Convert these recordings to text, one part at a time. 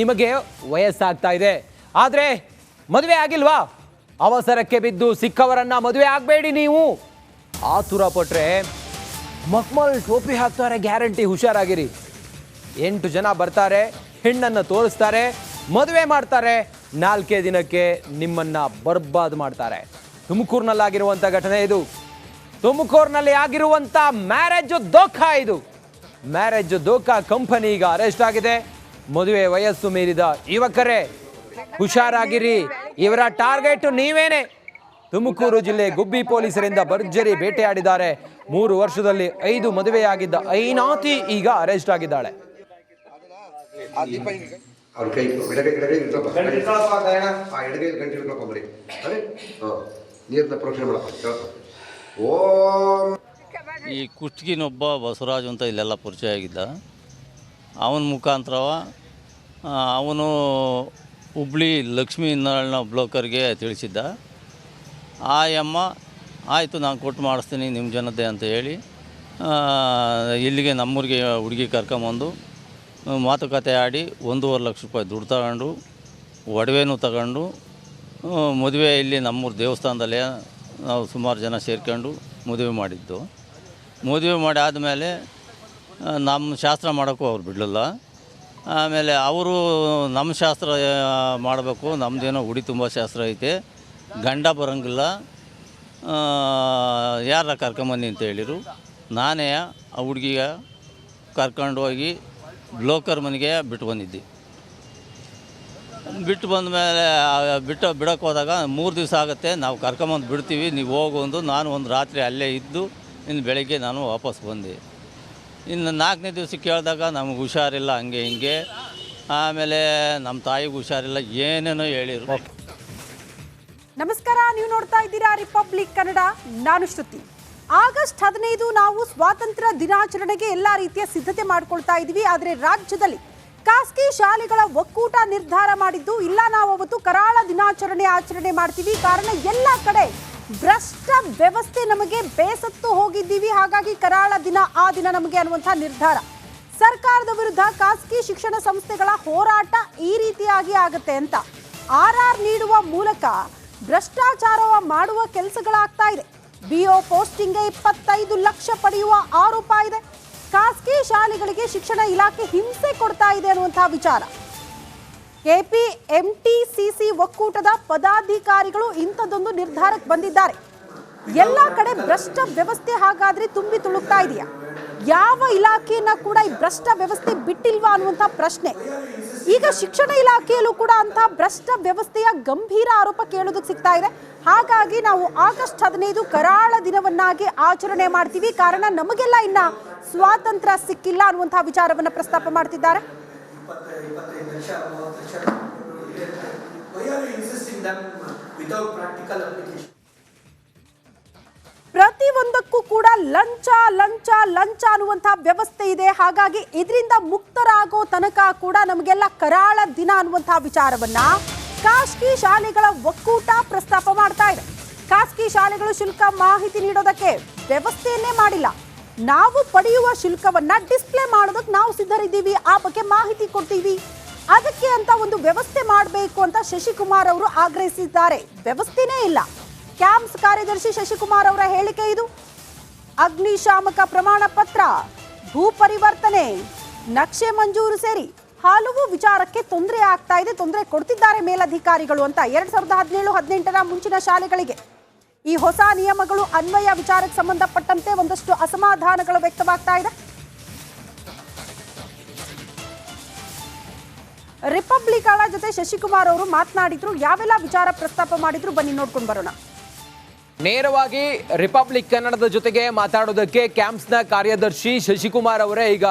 ನಿಮಗೆ ವಯಸ್ಸಾಗ್ತಾ ಇದೆ, ಆದರೆ ಮದುವೆ ಆಗಿಲ್ವಾ? ಅವಸರಕ್ಕೆ ಬಿದ್ದು ಸಿಕ್ಕವರನ್ನ ಮದುವೆ ಆಗಬೇಡಿ. ನೀವು ಆತುರ ಪಟ್ರೆ ಮಕ್ಮಲ್ ಟೋಪಿ ಹಾಕ್ತಾರೆ, ಗ್ಯಾರಂಟಿ. ಹುಷಾರಾಗಿರಿ. 8 ಜನ ಬರ್ತಾರೆ, ಹೆಣ್ಣನ್ನು ತೋರಿಸ್ತಾರೆ, ಮದುವೆ ಮಾಡ್ತಾರೆ, 4 ದಿನಕ್ಕೆ ನಿಮ್ಮನ್ನ ಬರ್ಬಾದ್ ಮಾಡ್ತಾರೆ. ತುಮಕೂರಿನಲ್ಲಾಗಿರುವಂಥ ಘಟನೆ ಇದು. ತುಮಕೂರಿನಲ್ಲಿ ಆಗಿರುವಂಥ ಮ್ಯಾರೇಜ್ ಧೋಖಾ ಇದು. ಮ್ಯಾರೇಜ್ ಧೋಖಾ ಕಂಪನಿ ಈಗ ಅರೆಸ್ಟ್ ಆಗಿದೆ. ಮದುವೆ ವಯಸ್ಸು ಮೀರಿದ ಯುವಕರೇ ಹುಷಾರಾಗಿರಿ, ಇವರ ಟಾರ್ಗೆಟ್ ನೀವೇನೆ. ತುಮಕೂರು ಜಿಲ್ಲೆ ಗುಬ್ಬಿ ಪೊಲೀಸರಿಂದ ಭರ್ಜರಿ ಬೇಟೆಯಾಡಿದ್ದಾರೆ. 3 ವರ್ಷದಲ್ಲಿ 5 ಮದುವೆಯಾಗಿದ್ದ ಐನಾತಿ ಈಗ ಅರೆಸ್ಟ್ ಆಗಿದ್ದಾಳೆ. ಈ ಕುಷ್ಟಗಿನೊಬ್ಬ ಬಸವರಾಜು ಅಂತ ಇಲ್ಲೆಲ್ಲ ಪರಿಚಯ ಆಗಿದ್ದ. ಅವನ ಮುಖಾಂತರವ ಅವನು ಹುಬ್ಳಿ ಲಕ್ಷ್ಮೀ ನಾರಾಯಣ ಬ್ರೋಕರ್ಗೆ ತಿಳಿಸಿದ್ದ. ಆ ಅಮ್ಮ ಆಯಿತು ನಾನು ಕೊಟ್ಟು ಮಾಡಿಸ್ತೀನಿ ನಿಮ್ಮ ಜನತೆ ಅಂತ ಹೇಳಿ ಇಲ್ಲಿಗೆ ನಮ್ಮೂರಿಗೆ ಹುಡುಗಿ ಕರ್ಕೊಂಬಂದು ಮಾತುಕತೆ ಆಡಿ 1.5 ಲಕ್ಷ ರೂಪಾಯಿ ದುಡ್ಡು ತಗೊಂಡು ಒಡವೆನೂ ತಗೊಂಡು ಮದುವೆ ಇಲ್ಲಿ ನಮ್ಮೂರು ದೇವಸ್ಥಾನದಲ್ಲೇ ನಾವು ಸುಮಾರು ಜನ ಸೇರ್ಕೊಂಡು ಮದುವೆ ಮಾಡಿದ್ದು. ಮದುವೆ ಮಾಡಿ ಆದಮೇಲೆ ನಮ್ಮ ಶಾಸ್ತ್ರ ಮಾಡೋಕ್ಕೂ ಅವ್ರು ಬಿಡಲಿಲ್ಲ. ಆಮೇಲೆ ಅವರು ನಮ್ಮ ಶಾಸ್ತ್ರ ಮಾಡಬೇಕು, ನಮ್ಮದೇನೋ ಉಡಿ ತುಂಬ ಶಾಸ್ತ್ರ ಐತೆ, ಗಂಡ ಬರೋಂಗಿಲ್ಲ, ಯಾರ ಕರ್ಕೊಂಬನ್ನಿ ಅಂತ ಹೇಳಿರು. ನಾನೇ ಆ ಹುಡುಗಿಗೆ ಕರ್ಕೊಂಡು ಹೋಗಿ ಬ್ರೋಕರ್ ಮನೆಗೆ ಬಿಟ್ಟು ಬಂದಿದ್ದೆ. ಬಿಟ್ಟು ಬಂದ ಮೇಲೆ ಬಿಡೋಕ್ಕೆ ಹೋದಾಗ 3 ದಿವಸ ಆಗುತ್ತೆ, ನಾವು ಕರ್ಕೊಂಬಂದು ಬಿಡ್ತೀವಿ, ನೀವು ಹೋಗೊಂದು. ನಾನು ಒಂದು ರಾತ್ರಿ ಅಲ್ಲೇ ಇದ್ದು ಇನ್ನು ಬೆಳಗ್ಗೆ ನಾನು ವಾಪಸ್ ಬಂದೆ. ಇನ್ನು 4ನೇ ದಿವಸ ಕೇಳಿದಾಗ ನಮಗೆ ಹುಷಾರಿಲ್ಲ, ಹಂಗೆ ಹಿಂಗೆ. ಆಮೇಲೆ ನಮ್ಮ ತಾಯಿಗೆ ಹುಷಾರಿಲ್ಲ, ಏನೇನೋ ಹೇಳಿರು. ನಮಸ್ಕಾರ, ನೀವು ನೋಡ್ತಾ ಇದ್ದೀರಾ ರಿಪಬ್ಲಿಕ್ ಕನ್ನಡ. ನಾನು ಶ್ರುತಿ. ಆಗಸ್ಟ್ 15 ನಾವು ಸ್ವಾತಂತ್ರ್ಯ ದಿನಾಚರಣೆಗೆ ಎಲ್ಲ ರೀತಿಯ ಸಿದ್ಧತೆ ಮಾಡ್ಕೊಳ್ತಾ ಇದ್ದೀವಿ. ಆದರೆ ರಾಜ್ಯದಲ್ಲಿ ಖಾಸಗಿ ಶಾಲೆಗಳ ಒಕ್ಕೂಟ ನಿರ್ಧಾರ ಮಾಡಿದ್ದು, ಇಲ್ಲ ನಾವು ಅವತ್ತು ಕರಾಳ ದಿನಾಚರಣೆ ಆಚರಣೆ ಮಾಡ್ತೀವಿ, ಕಾರಣ ಎಲ್ಲ ಕಡೆ ಭ್ರಷ್ಟ ವ್ಯವಸ್ಥೆ ನಮಗೆ ಬೇಸತ್ತು ಹೋಗಿದ್ದೀವಿ, ಹಾಗಾಗಿ ಕರಾಳ ದಿನ ಆ ದಿನ ನಮಗೆ ಅನ್ನುವಂಥ ನಿರ್ಧಾರ. ಸರ್ಕಾರದ ವಿರುದ್ಧ ಖಾಸಗಿ ಶಿಕ್ಷಣ ಸಂಸ್ಥೆಗಳ ಹೋರಾಟ ಈ ರೀತಿಯಾಗಿ ಆಗುತ್ತೆ ಅಂತ RR ನೀಡುವ ಮೂಲಕ ಭ್ರಷ್ಟಾಚಾರ ಮಾಡುವ ಕೆಲಸಗಳಾಗ್ತಾ ಇದೆ. BO ಪೋಸ್ಟಿಂಗ್ಗೆ 25 ಲಕ್ಷ ಪಡೆಯುವ ಆರೋಪ ಇದೆ. ಖಾಸಗಿ ಶಾಲೆಗಳಿಗೆ ಶಿಕ್ಷಣ ಇಲಾಖೆ ಹಿಂಸೆ ಕೊಡ್ತಾ ಇದೆ ಅನ್ನುವಂಥ ವಿಚಾರ. KPMTCC ಒಕ್ಕೂಟದ ಪದಾಧಿಕಾರಿಗಳು ಇಂಥದ್ದೊಂದು ನಿರ್ಧಾರಕ್ಕೆ ಬಂದಿದ್ದಾರೆ. ಎಲ್ಲ ಕಡೆ ಭ್ರಷ್ಟ ವ್ಯವಸ್ಥೆ ಹಾಗಾದ್ರೆ ತುಂಬಿ ತುಳುಕ್ತಾ ಇದೆಯಾ? ಯಾವ ಇಲಾಖೆಯನ್ನ ಕೂಡ ಈ ಭ್ರಷ್ಟ ವ್ಯವಸ್ಥೆ ಬಿಟ್ಟಿಲ್ವಾ ಅನ್ನುವಂಥ ಪ್ರಶ್ನೆ. ಈಗ ಶಿಕ್ಷಣ ಇಲಾಖೆಯಲ್ಲೂ ಕೂಡ ಅಂತ ಭ್ರಷ್ಟ ವ್ಯವಸ್ಥೆಯ ಗಂಭೀರ ಆರೋಪ ಕೇಳೋದಕ್ಕೆ ಸಿಗ್ತಾ ಇದೆ. ಹಾಗಾಗಿ ನಾವು ಆಗಸ್ಟ್ 15 ಕರಾಳ ದಿನವನ್ನಾಗಿ ಆಚರಣೆ ಮಾಡ್ತೀವಿ, ಕಾರಣ ನಮಗೆಲ್ಲ ಇನ್ನ ಸ್ವಾತಂತ್ರ್ಯ ಸಿಕ್ಕಿಲ್ಲ ಅನ್ನುವಂಥ ವಿಚಾರವನ್ನ ಪ್ರಸ್ತಾಪ ಮಾಡ್ತಿದ್ದಾರೆ. ಪ್ರತಿಯೊಂದಕ್ಕೂ ಕೂಡ ಲಂಚ ಲಂಚ ಲಂಚ ಅನ್ನುವಂಥ ವ್ಯವಸ್ಥೆ ಇದೆ. ಹಾಗಾಗಿ ಇದರಿಂದ ಮುಕ್ತರಾಗೋ ತನಕ ಕೂಡ ನಮಗೆಲ್ಲ ಕರಾಳ ದಿನ ಅನ್ನುವಂಥ ವಿಚಾರವನ್ನ ಖಾಸಗಿ ಶಾಲೆಗಳ ಒಕ್ಕೂಟ ಪ್ರಸ್ತಾಪ ಮಾಡ್ತಾ ಇದೆ. ಖಾಸಗಿ ಶಾಲೆಗಳು ಶುಲ್ಕ ಮಾಹಿತಿ ನೀಡೋದಕ್ಕೆ ವ್ಯವಸ್ಥೆಯನ್ನೇ ಮಾಡಿಲ್ಲ. ನಾವು ಪಡೆಯುವ ಶುಲ್ಕವನ್ನ ಡಿಸ್ಪ್ಲೇ ಮಾಡೋದಕ್ಕೆ ನಾವು ಸಿದ್ಧರಿದ್ದೀವಿ, ಆ ಬಗ್ಗೆ ಮಾಹಿತಿ ಕೊಡ್ತೀವಿ, ಅದಕ್ಕೆ ಅಂತ ಒಂದು ವ್ಯವಸ್ಥೆ ಮಾಡಬೇಕು ಅಂತ ಶಶಿಕುಮಾರ್ ಅವರು ಆಗ್ರಹಿಸಿದ್ದಾರೆ. ವ್ಯವಸ್ಥೆನೇ ಇಲ್ಲ. ಕ್ಯಾಂಪ್ಸ್ ಕಾರ್ಯದರ್ಶಿ ಶಶಿಕುಮಾರ್ ಅವರ ಹೇಳಿಕೆ ಇದು. ಅಗ್ನಿಶಾಮಕ ಪ್ರಮಾಣ ಪತ್ರ, ಭೂ ಪರಿವರ್ತನೆ, ನಕ್ಷೆ ಮಂಜೂರು ಸೇರಿ ಹಲವು ವಿಚಾರಕ್ಕೆ ತೊಂದರೆ ಆಗ್ತಾ ಇದೆ, ತೊಂದರೆ ಕೊಡ್ತಿದ್ದಾರೆ ಮೇಲಧಿಕಾರಿಗಳು ಅಂತ 2017-18ರ ಮುಂಚಿನ ಶಾಲೆಗಳಿಗೆ ಈ ಹೊಸ ನಿಯಮಗಳು ಅನ್ವಯ ವಿಚಾರಕ್ಕೆ ಸಂಬಂಧಪಟ್ಟಂತೆ ಒಂದಷ್ಟು ಅಸಮಾಧಾನಗಳು ವ್ಯಕ್ತವಾಗ್ತಾ ಇದೆ. ರಿಪಬ್ಲಿಕ್ ಅವರ ಜೊತೆ ಶಶಿಕುಮಾರ್ ಅವರು ಮಾತನಾಡಿದ್ರು. ಯಾವೆಲ್ಲ ವಿಚಾರ ಪ್ರಸ್ತಾಪ ಮಾಡಿದ್ರು ಬನ್ನಿ ನೋಡ್ಕೊಂಡು ಬರೋಣ. ನೇರವಾಗಿ ರಿಪಬ್ಲಿಕ್ ಕನ್ನಡದ ಜೊತೆಗೆ ಮಾತಾಡೋದಕ್ಕೆ ಕ್ಯಾಂಪ್ಸ್ನ ಕಾರ್ಯದರ್ಶಿ ಶಶಿಕುಮಾರ್ ಅವರೇ ಈಗ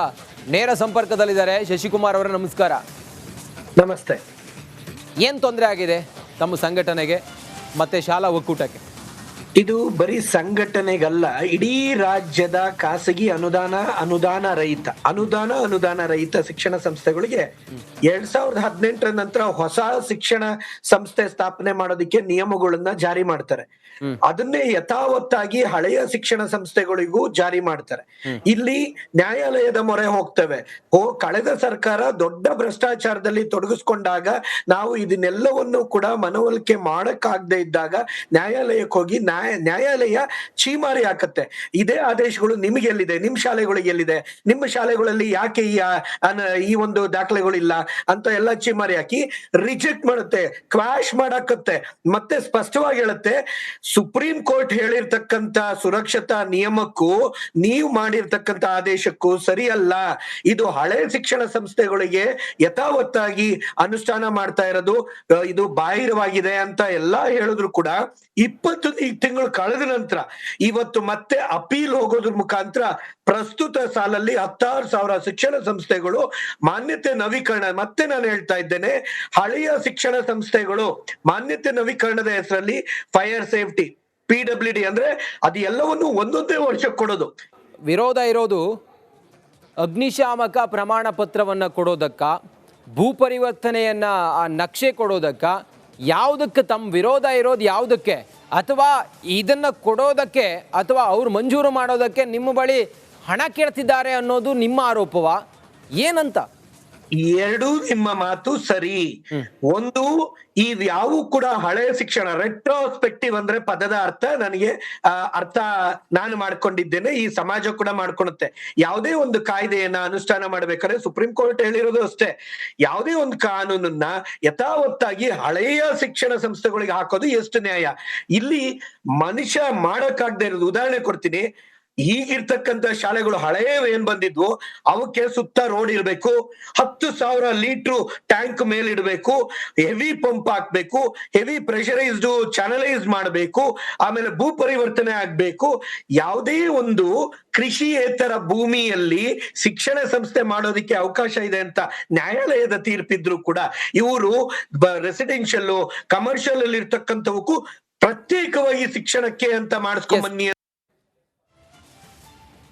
ನೇರ ಸಂಪರ್ಕದಲ್ಲಿದ್ದಾರೆ. ಶಶಿಕುಮಾರ್ ಅವರೇ ನಮಸ್ಕಾರ. ನಮಸ್ತೆ. ಏನು ತೊಂದರೆ ಆಗಿದೆ ತಮ್ಮ ಸಂಘಟನೆಗೆ ಮತ್ತೆ ಶಾಲಾ ಒಕ್ಕೂಟಕ್ಕೆ? ಇದು ಬರೀ ಸಂಘಟನೆಗಲ್ಲ, ಇಡೀ ರಾಜ್ಯದ ಖಾಸಗಿ ಅನುದಾನ ರಹಿತ ಶಿಕ್ಷಣ ಸಂಸ್ಥೆಗಳಿಗೆ 2018 ನಂತರ ಹೊಸ ಶಿಕ್ಷಣ ಸಂಸ್ಥೆ ಸ್ಥಾಪನೆ ಮಾಡೋದಕ್ಕೆ ನಿಯಮಗಳನ್ನ ಜಾರಿ ಮಾಡ್ತಾರೆ. ಅದನ್ನೇ ಯಥಾವತ್ತಾಗಿ ಹಳೆಯ ಶಿಕ್ಷಣ ಸಂಸ್ಥೆಗಳಿಗೂ ಜಾರಿ ಮಾಡ್ತಾರೆ. ಇಲ್ಲಿ ನ್ಯಾಯಾಲಯದ ಮೊರೆ ಹೋಗ್ತೇವೆ. ಕಳೆದ ಸರ್ಕಾರ ದೊಡ್ಡ ಭ್ರಷ್ಟಾಚಾರದಲ್ಲಿ ತೊಡಗಿಸ್ಕೊಂಡಾಗ ನಾವು ಇದನ್ನೆಲ್ಲವನ್ನು ಕೂಡ ಮನವೊಲಿಕೆ ಮಾಡಕ್ಕಾಗದೆ ಇದ್ದಾಗ ನ್ಯಾಯಾಲಯಕ್ಕೆ ಹೋಗಿ ನ್ಯಾಯಾಲಯ ಚೀಮಾರಿ ಹಾಕತ್ತೆ. ಇದೇ ಆದೇಶಗಳು ನಿಮಗೆ ಎಲ್ಲಿದೆ, ನಿಮ್ ಶಾಲೆಗಳಿಗೆ ಎಲ್ಲಿದೆ, ನಿಮ್ಮ ಶಾಲೆಗಳಲ್ಲಿ ಯಾಕೆ ಈ ಒಂದು ದಾಖಲೆಗಳಿಲ್ಲ ಅಂತ ಎಲ್ಲ ಚೀಮಾರಿ ಹಾಕಿ ರಿಜೆಕ್ಟ್ ಮಾಡುತ್ತೆ, ಕ್ವಾಶ್ ಮಾಡಾಕತ್ತೆ. ಮತ್ತೆ ಸ್ಪಷ್ಟವಾಗಿ ಹೇಳುತ್ತೆ, ಸುಪ್ರೀಂ ಕೋರ್ಟ್ ಹೇಳಿರ್ತಕ್ಕಂತ ಸುರಕ್ಷತಾ ನಿಯಮಕ್ಕೂ ನೀವು ಮಾಡಿರ್ತಕ್ಕಂತ ಆದೇಶಕ್ಕೂ ಸರಿಯಲ್ಲ. ಇದು ಹಳೆ ಶಿಕ್ಷಣ ಸಂಸ್ಥೆಗಳಿಗೆ ಯಥಾವತ್ತಾಗಿ ಅನುಷ್ಠಾನ ಮಾಡ್ತಾ ಇರೋದು ಇದು ಬಾಹಿರವಾಗಿದೆ ಅಂತ ಎಲ್ಲಾ ಹೇಳಿದ್ರು ಕೂಡ 20 ತಿಂಗಳು ಕಳೆದ ನಂತರ ಇವತ್ತು ಮತ್ತೆ ಅಪೀಲ್ ಹೋಗೋದ್ರ ಮುಖಾಂತರ ಪ್ರಸ್ತುತ ಸಾಲಲ್ಲಿ 16,000 ಶಿಕ್ಷಣ ಸಂಸ್ಥೆಗಳು ಮಾನ್ಯತೆ ನವೀಕರಣ, ಮತ್ತೆ ನಾನು ಹೇಳ್ತಾ ಇದ್ದೇನೆ, ಹಳೆಯ ಶಿಕ್ಷಣ ಸಂಸ್ಥೆಗಳು ಮಾನ್ಯತೆ ನವೀಕರಣದ ಹೆಸರಲ್ಲಿ ಫೈರ್ ಸೇಫ್ಟಿ, PWD ಅಂದ್ರೆ ಅದು ಎಲ್ಲವನ್ನು ಒಂದೊಂದೇ ವರ್ಷ ಕೊಡೋದು. ವಿರೋಧ ಇರೋದು ಅಗ್ನಿಶಾಮಕ ಪ್ರಮಾಣ ಪತ್ರವನ್ನು ಕೊಡೋದಕ್ಕ, ಭೂ ಪರಿವರ್ತನೆಯನ್ನ ಆ ನಕ್ಷೆ ಕೊಡೋದಕ್ಕ, ಯಾವುದಕ್ಕೆ ತಮ್ಮ ವಿರೋಧ ಇರೋದು ಯಾವುದಕ್ಕೆ? ಅಥವಾ ಇದನ್ನು ಕೊಡೋದಕ್ಕೆ ಅಥವಾ ಅವ್ರು ಮಂಜೂರು ಮಾಡೋದಕ್ಕೆ ನಿಮ್ಮ ಬಳಿ ಹಣ ಕೇಳ್ತಿದ್ದಾರೆ ಅನ್ನೋದು ನಿಮ್ಮ ಆರೋಪವಾ ಏನಂತ? ಎರಡೂ ನಿಮ್ಮ ಮಾತು ಸರಿ. ಒಂದು, ಈ ಯಾವ ಕೂಡ ಹಳೆ ಶಿಕ್ಷಣ ರೆಟ್ರೋಸ್ಪೆಕ್ಟಿವ್ ಅಂದ್ರೆ ಪದದ ಅರ್ಥ ನಾನು ಮಾಡ್ಕೊಂಡಿದ್ದೇನೆ, ಈ ಸಮಾಜ ಕೂಡ ಮಾಡ್ಕೊಳುತ್ತೆ. ಯಾವುದೇ ಒಂದು ಕಾಯ್ದೆಯನ್ನ ಅನುಷ್ಠಾನ ಮಾಡ್ಬೇಕಾದ್ರೆ ಸುಪ್ರೀಂ ಕೋರ್ಟ್ ಹೇಳಿರೋದು ಅಷ್ಟೇ, ಯಾವುದೇ ಒಂದು ಕಾನೂನನ್ನ ಯಥಾವತ್ತಾಗಿ ಹಳೆಯ ಶಿಕ್ಷಣ ಸಂಸ್ಥೆಗಳಿಗೆ ಹಾಕೋದು ಎಷ್ಟು ನ್ಯಾಯ? ಇಲ್ಲಿ ಮನುಷ್ಯ ಮಾಡಕ್ಕಾಗದೆ ಇರೋದು, ಉದಾಹರಣೆ ಕೊಡ್ತೀನಿ. ಈಗಿರ್ತಕ್ಕಂಥ ಶಾಲೆಗಳು ಹಳೆಯ ಏನ್ ಬಂದಿದ್ವು ಅವಕ್ಕೆ ಸುತ್ತ ರೋಡ್ ಇರ್ಬೇಕು, 10,000 ಲೀಟ್ರು ಟ್ಯಾಂಕ್ ಮೇಲಿಡ್ಬೇಕು, ಹೆವಿ ಪಂಪ್ ಹಾಕ್ಬೇಕು, ಹೆವಿ ಪ್ರೆಷರೈಸ್ಡ್ ಚಾನಲೈಸ್ ಮಾಡಬೇಕು, ಆಮೇಲೆ ಭೂ ಪರಿವರ್ತನೆ ಆಗ್ಬೇಕು. ಯಾವುದೇ ಒಂದು ಕೃಷಿಯೇತರ ಭೂಮಿಯಲ್ಲಿ ಶಿಕ್ಷಣ ಸಂಸ್ಥೆ ಮಾಡೋದಿಕ್ಕೆ ಅವಕಾಶ ಇದೆ ಅಂತ ನ್ಯಾಯಾಲಯದ ತೀರ್ಪಿದ್ರು ಕೂಡ ಇವರು ರೆಸಿಡೆನ್ಷಿಯಲ್ ಕಮರ್ಷಿಯಲ್ ಅಲ್ಲಿ ಇರ್ತಕ್ಕಂಥವಕ್ಕೂ ಪ್ರತ್ಯೇಕವಾಗಿ ಶಿಕ್ಷಣಕ್ಕೆ ಅಂತ ಮಾಡಿಸ್ಕೊಂಬನ್ನಿ.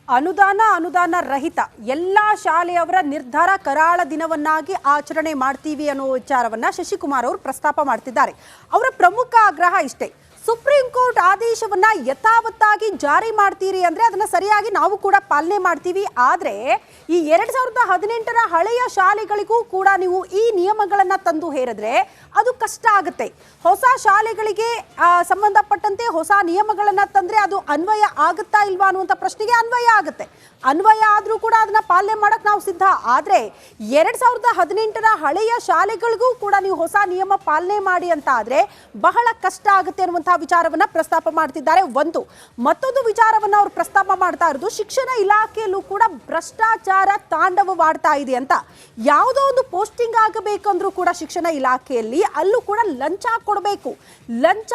ಅನುದಾನ ರಹಿತ ಎಲ್ಲ ಶಾಲೆಯವರ ನಿರ್ಧಾರ ಕರಾಳ ದಿನವನ್ನಾಗಿ ಆಚರಣೆ ಮಾಡ್ತೀವಿ ಅನ್ನೋ ವಿಚಾರವನ್ನ ಶಶಿಕುಮಾರ್ ಅವರು ಪ್ರಸ್ತಾಪ ಮಾಡ್ತಿದ್ದಾರೆ. ಅವರ ಪ್ರಮುಖ ಆಗ್ರಹ ಇಷ್ಟೇ, ಸುಪ್ರೀಂ ಕೋರ್ಟ್ ಆದೇಶವನ್ನ ಯಥಾವತ್ತಾಗಿ ಜಾರಿ ಮಾಡ್ತೀರಿ ಅಂದ್ರೆ ಅದನ್ನ ಸರಿಯಾಗಿ ನಾವು ಕೂಡ ಪಾಲನೆ ಮಾಡ್ತೀವಿ. ಆದ್ರೆ ಈ 2018ರ ಹಳೆಯ ಶಾಲೆಗಳಿಗೂ ಕೂಡ ನೀವು ಈ ನಿಯಮಗಳನ್ನ ತಂದು ಹೇರಿದ್ರೆ ಅದು ಕಷ್ಟ ಆಗುತ್ತೆ. ಹೊಸ ಶಾಲೆಗಳಿಗೆ ಸಂಬಂಧಪಟ್ಟಂತೆ ಹೊಸ ನಿಯಮಗಳನ್ನ ತಂದ್ರೆ ಅದು ಅನ್ವಯ ಆಗುತ್ತಾ ಇಲ್ವಾ ಅನ್ನುವಂಥ ಪ್ರಶ್ನೆಗೆ ಅನ್ವಯ ಆಗುತ್ತೆ. ಅನ್ವಯ ಆದ್ರೂ ಕೂಡ ಅದನ್ನ ಪಾಲನೆ ಮಾಡಕ್ ನಾವು ಸಿದ್ಧ. ಆದ್ರೆ 2018ರ ಹಳೆಯ ಶಾಲೆಗಳಿಗೂ ಕೂಡ ನೀವು ಹೊಸ ನಿಯಮ ಪಾಲನೆ ಮಾಡಿ ಅಂತ ಆದ್ರೆ ಬಹಳ ಕಷ್ಟ ಆಗುತ್ತೆ ಅನ್ನುವಂಥ ವಿಚಾರವನ್ನ ಪ್ರಸ್ತಾಪ ಮಾಡ್ತಿದ್ದಾರೆ. ಮತ್ತೊಂದು ವಿಚಾರವನ್ನ ಅವರು ಪ್ರಸ್ತಾಪ ಮಾಡ್ತಾ ಇರೋದು, ಶಿಕ್ಷಣ ಇಲಾಖೆಯಲ್ಲೂ ಕೂಡ ಭ್ರಷ್ಟಾಚಾರ ತಾಂಡವವಾಡ್ತಾ ಇದೆ ಅಂತ. ಯಾವುದೋ ಒಂದು ಪೋಸ್ಟಿಂಗ್ ಆಗಬೇಕಂದ್ರೂ ಕೂಡ ಶಿಕ್ಷಣ ಇಲಾಖೆಯಲ್ಲಿ ಅಲ್ಲೂ ಕೂಡ ಲಂಚ ಕೊಡಬೇಕು. ಲಂಚ